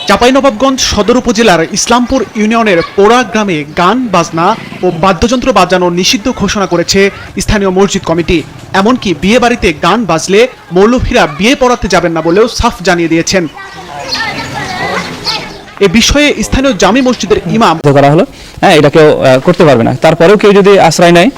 চাঁপাইনবাবগঞ্জ সদর উপজেলার ইসলামপুর ইউনিয়নের পোড়া গ্রামে গান বাজনা ও বাদ্যযন্ত্র বাজানো নিষিদ্ধ ঘোষণা করেছে স্থানীয় মসজিদ কমিটি। এমনকি বিয়ে বাড়িতে গান বাজলে মৌলভীরা বিয়ে পড়াতে যাবেন না বলেও সাফ জানিয়ে দিয়েছেন। এ বিষয়ে স্থানীয় জামি মসজিদের ইমাম করা হলো, এটা কেউ করতে পারবে না। তারপরেও কেউ যদি আশ্রয় নেয়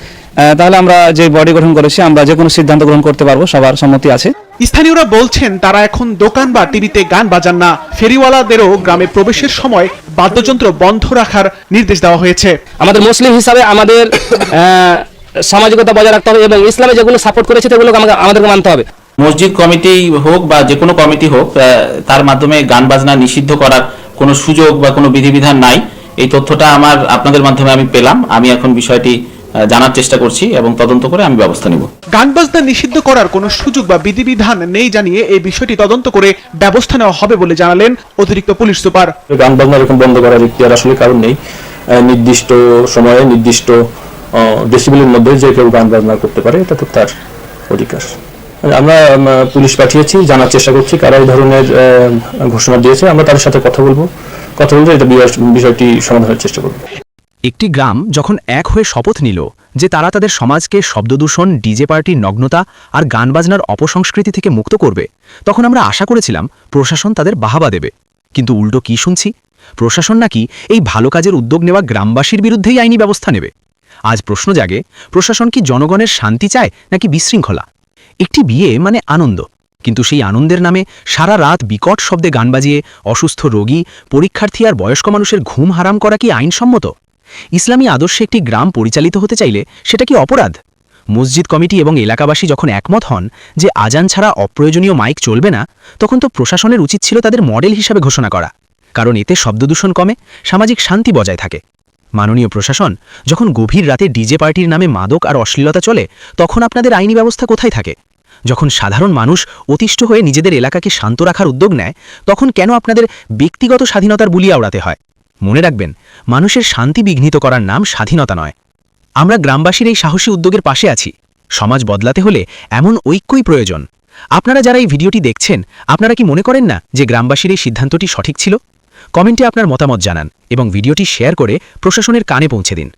তাহলে আমরা যে বডি গঠন করেছি আমরা যে কোনো সিদ্ধান্ত গ্রহণ করতে পারবো, সবার সম্মতি আছে। স্থানীয়রা বলছেন তারা এখন দোকান বা টিভিতে গান বাজান না। ফেরিওয়ালাদেরও গ্রামে প্রবেশের সময় বাদ্যযন্ত্র বন্ধ রাখার নির্দেশ দেওয়া হয়েছে। আমাদের মুসলিম হিসাবে আমাদের সামাজিকতা বজায় রাখতে হবে এবং ইসলামে যেগুলো সাপোর্ট করেছে সেগুলোকে আমাদেরকে মানতে হবে। মসজিদ কমিটি হোক বা যে কোনো কমিটি হোক, তার মাধ্যমে গান বাজনা নিষিদ্ধ করার কোনো সুযোগ বা কোনো বিধিবিধান নাই। এই তথ্যটা আপনাদের মাধ্যমে আমি পেলাম। আমি এখন বিষয়টি জানার চেষ্টা করছি এবং তদন্ত করে আমি ব্যবস্থা নিব। গান বাজনা নিষিদ্ধ করার কোনো সুযোগ বা বিধিবিধান নেই জানিয়ে এই বিষয়টি তদন্ত করে ব্যবস্থা নেওয়া হবে বলে জানালেন অতিরিক্ত পুলিশ সুপার। গান বাজনা এরকম বন্ধ করার ইখতিয়ার আসলে কারণ নেই। নির্দিষ্ট সময়ে নির্দিষ্ট ডেসিবেলের মধ্যে যে কেউ গান বাজনা করতে পারে, এটা তো তার অধিকার। আমরা পুলিশ পাঠিয়েছি, জানার চেষ্টা করছি কারা এই ধরনের ঘোষণা দিয়েছে। আমরা তাদের সাথে কথা বলবো এটা বিষয়টি সমাধানের চেষ্টা করব। একটি গ্রাম যখন এক হয়ে শপথ নিল যে তারা তাদের সমাজকে শব্দদূষণ, ডিজে পার্টির নগ্নতা আর গান বাজনার অপসংস্কৃতি থেকে মুক্ত করবে, তখন আমরা আশা করেছিলাম প্রশাসন তাদের বাহাবা দেবে। কিন্তু উল্টো কি শুনছি? প্রশাসন নাকি এই ভালো কাজের উদ্যোগ নেওয়া গ্রামবাসীর বিরুদ্ধেই আইনি ব্যবস্থা নেবে। আজ প্রশ্ন জাগে, প্রশাসন কি জনগণের শান্তি চায় নাকি বিশৃঙ্খলা? একটি বিয়ে মানে আনন্দ, কিন্তু সেই আনন্দের নামে সারা রাত বিকট শব্দে গান বাজিয়ে অসুস্থ রোগী, পরীক্ষার্থী আর বয়স্ক মানুষের ঘুম হারাম করা কি আইনসম্মত? ইসলামী আদর্শে একটি গ্রাম পরিচালিত হতে চাইলে সেটা কি অপরাধ? মসজিদ কমিটি এবং এলাকাবাসী যখন একমত হন যে আজান ছাড়া অপ্রয়োজনীয় মাইক চলবে না, তখন তো প্রশাসনের উচিত ছিল তাদের মডেল হিসাবে ঘোষণা করা, কারণ এতে শব্দদূষণ কমে, সামাজিক শান্তি বজায় থাকে। মাননীয় প্রশাসন, যখন গভীর রাতে ডিজে পার্টির নামে মাদক আর অশ্লীলতা চলে, তখন আপনাদের আইনি ব্যবস্থা কোথায় থাকে? যখন সাধারণ মানুষ অতিষ্ঠ হয়ে নিজেদের এলাকাকে শান্ত রাখার উদ্যোগ নেয়, তখন কেন আপনাদের ব্যক্তিগত স্বাধীনতার বুলিয়া উড়াতে হয়? মনে রাখবেন, মানুষের শান্তি বিঘ্নিত করার নাম স্বাধীনতা নয়। আমরা গ্রামবাসীর এই সাহসী উদ্যোগের পাশে আছি। সমাজ বদলাতে হলে এমন ঐক্যই প্রয়োজন। আপনারা যারা এই ভিডিওটি দেখছেন, আপনারা কি মনে করেন না যে গ্রামবাসীর এই সিদ্ধান্তটি সঠিক ছিল? কমেন্টে আপনার মতামত জানান এবং ভিডিওটি শেয়ার করে প্রশাসনের কানে পৌঁছে দিন।